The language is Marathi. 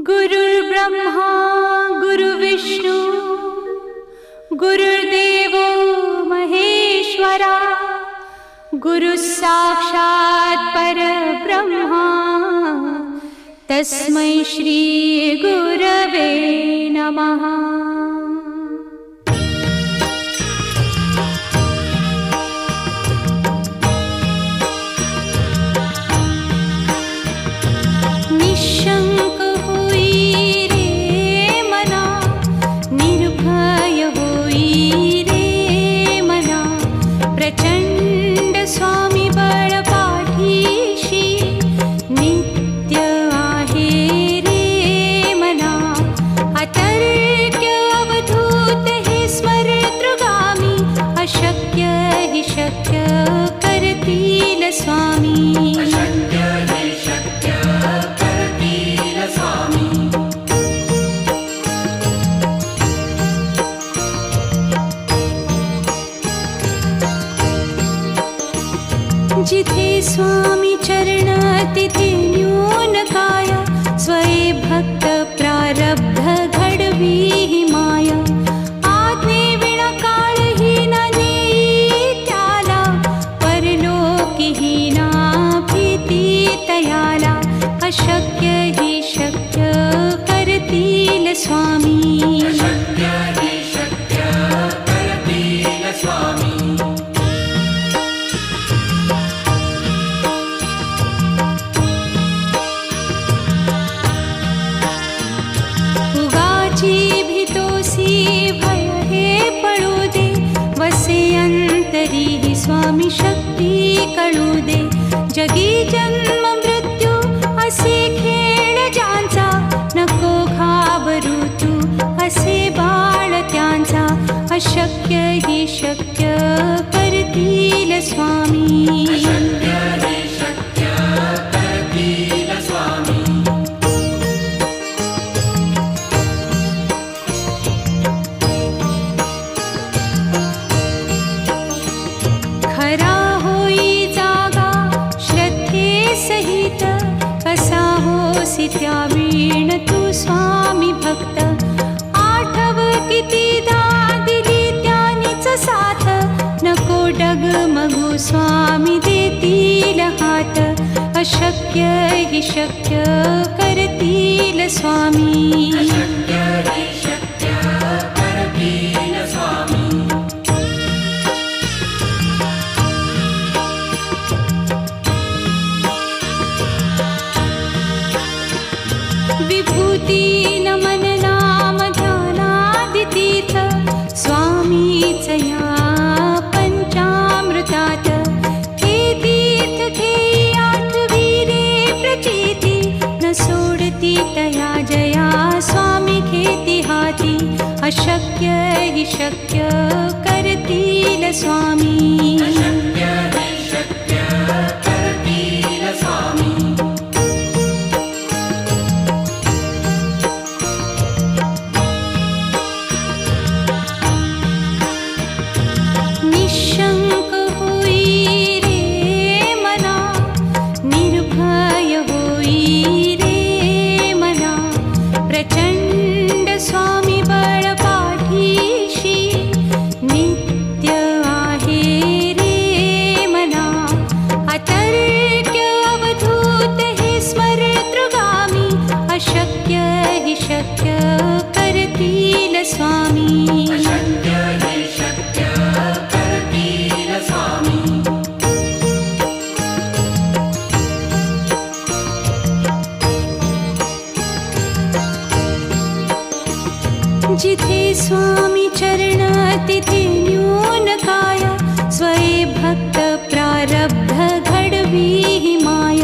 गुरुर्ब्रह्मा गुरुर्विष्णू गुरुर्देवो महेश्वरा गुरुसाक्षात् परब्रह्मा तस्मै श्री गुरवे नमः। निशंक होई रे मना, निर्भय होई रे मना, प्रचंड स्वामी बळ पाठीशी नित्य आहे रे मना। अतर्क्य अवधूत हे स्मरतृगामी, अशक्य हि शक्य करतील स्वामी। जिथे स्वामी चरण तिथे न्यून काया, स्वये भक्त प्रारब्ध घडवी ही माया। आज्ञे विना काळही न नेई त्याला, परलोकी ही ना भीती तयाला। अशक्य ही शक्य करतील स्वामी। भीतोसी भय हे पळू दे, वसे अंतरी ही स्वामी शक्ती कळू दे। जगी जन्म मृत्यू असे खेळ ज्यांचा, नको घाबरू तू असे बाळ त्यांचा। अशक्य ही शक्य करतील स्वामी। खरा होई जागा श्रद्धे सहित, कसा होसी त्या वीण तू स्वामी भक्त। आठव कितीदा दिली त्यानीच साथ, नको डगमगू स्वामी देतील हात। अशक्य हि शक्य करतील स्वामी। विभूती नमन नाम ध्यानादितीर्थ, स्वामीच या पंचामृतात। हे तीर्थ घेई आठवी रे प्रचिती, न सोडती तया जया स्वामी घेती हाती। अशक्य हि शक्य करतील स्वामी। निशंक होई रे मना, निर्भय होई रे मना, प्रचंड स्वामी बळ पाठीशी नित्य आहे रे मना। अतर्क्य अवधूत हे स्मरतृगामी, अशक्य हि शक्य करतील स्वामी। जिथे स्वामी चरण तिथे न्यून काया, स्वये भक्त प्रारब्ध घडवी ही माया।